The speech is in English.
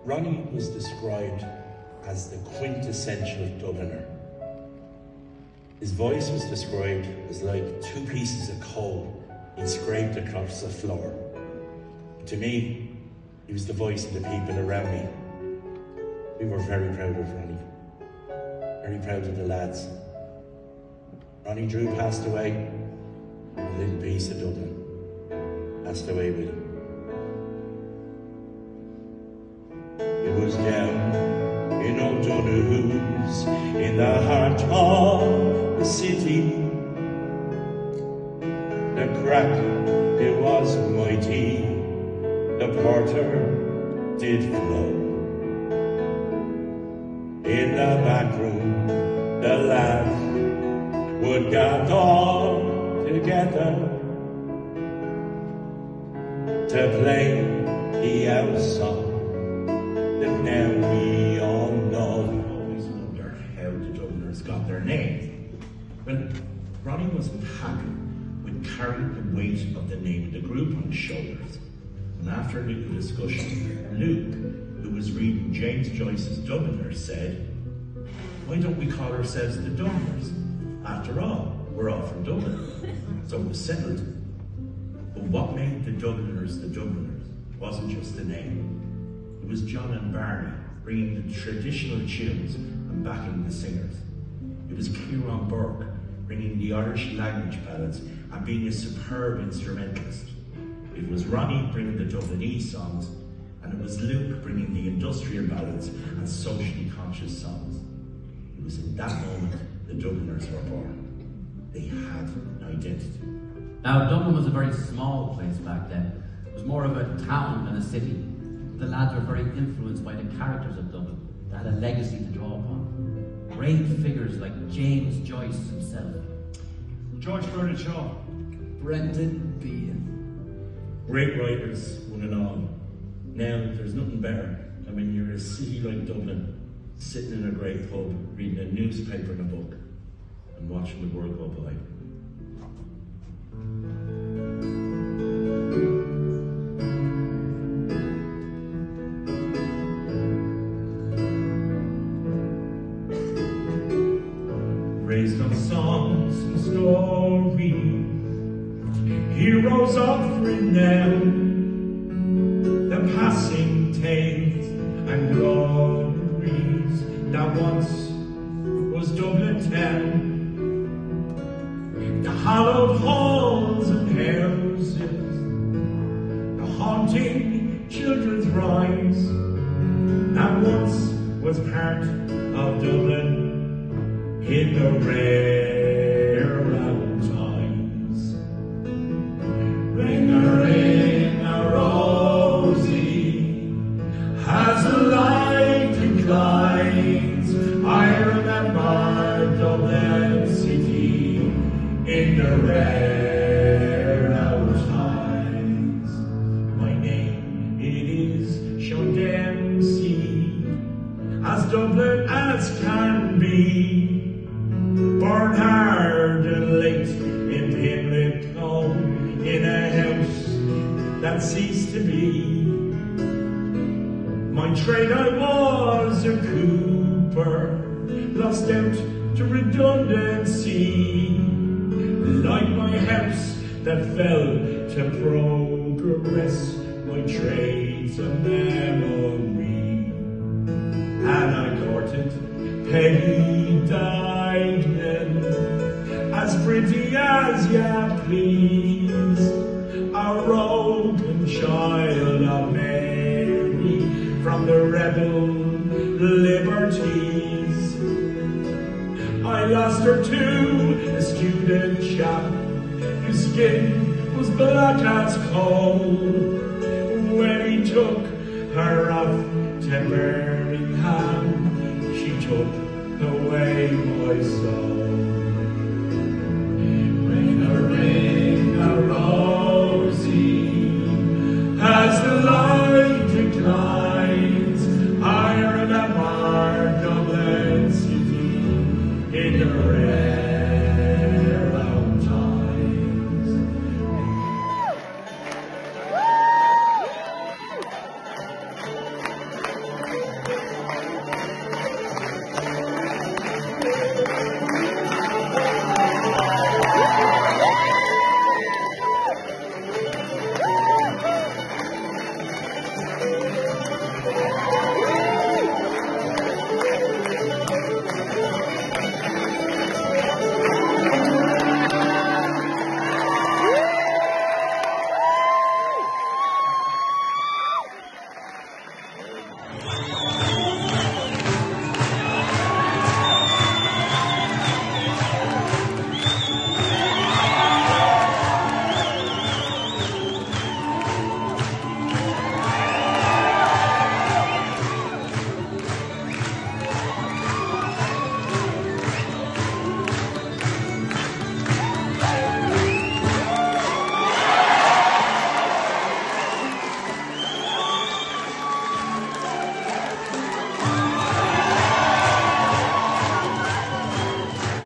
Ronnie was described as the quintessential Dubliner. His voice was described as like two pieces of coal he'd scraped across the floor. To me, he was the voice of the people around me. We were very proud of Ronnie, very proud of the lads. Ronnie Drew passed away, and a little piece of Dublin passed away with him. It was down in O'Donoghue's, in the heart of the city. The crack, it was mighty, the porter did flow. In the back room, the lads would gather together to play the house song that now we all know. I always wondered how the Dubliners got their name. Well, Ronnie wasn't happy with carrying the weight of the name of the group on his shoulders. And after a little discussion, Luke, who was reading James Joyce's Dubliners, said, "Why don't we call ourselves the Dubliners? After all, we're all from Dublin." So it was settled. But what made the Dubliners wasn't just the name. It was John and Barney bringing the traditional tunes and backing the singers. It was Kieran Burke bringing the Irish language ballads and being a superb instrumentalist. It was Ronnie bringing the Dublinese songs, and it was Luke bringing the industrial ballads and socially conscious songs. It was in that moment the Dubliners were born. They had an identity. Now, Dublin was a very small place back then. It was more of a town than a city. The lads were very influenced by the characters of Dublin. They had a legacy to draw upon. Great figures like James Joyce himself, George Bernard Shaw, Brendan Behan. Great writers, one and all. Now, there's nothing better than when you're in a city like Dublin, sitting in a great pub, reading a newspaper and a book, and watching the world go by. Raised on songs and stories, heroes of renown, the passing tales and glories that once was Dublin town. The hallowed halls and houses, the haunting children's rise, that once was part of Dublin in the rare old times. Ring a rosy, as the light declines, I remember Dublin city in the rare old times. My name, it is Sean Dempsey, as Dublin as can be. Born hard and late in Pimlico, in a house that ceased to be. My trade I was a cooper, lost out to redundancy. Like my house that fell to progress, my trade's a memory. And I courted Peggy Dykeman, as pretty as ya please, a rogue and child of Mary from the rebel liberties. I lost her to a student chap whose skin was black as coal. When he took her off to Birmingham, she took away my soul.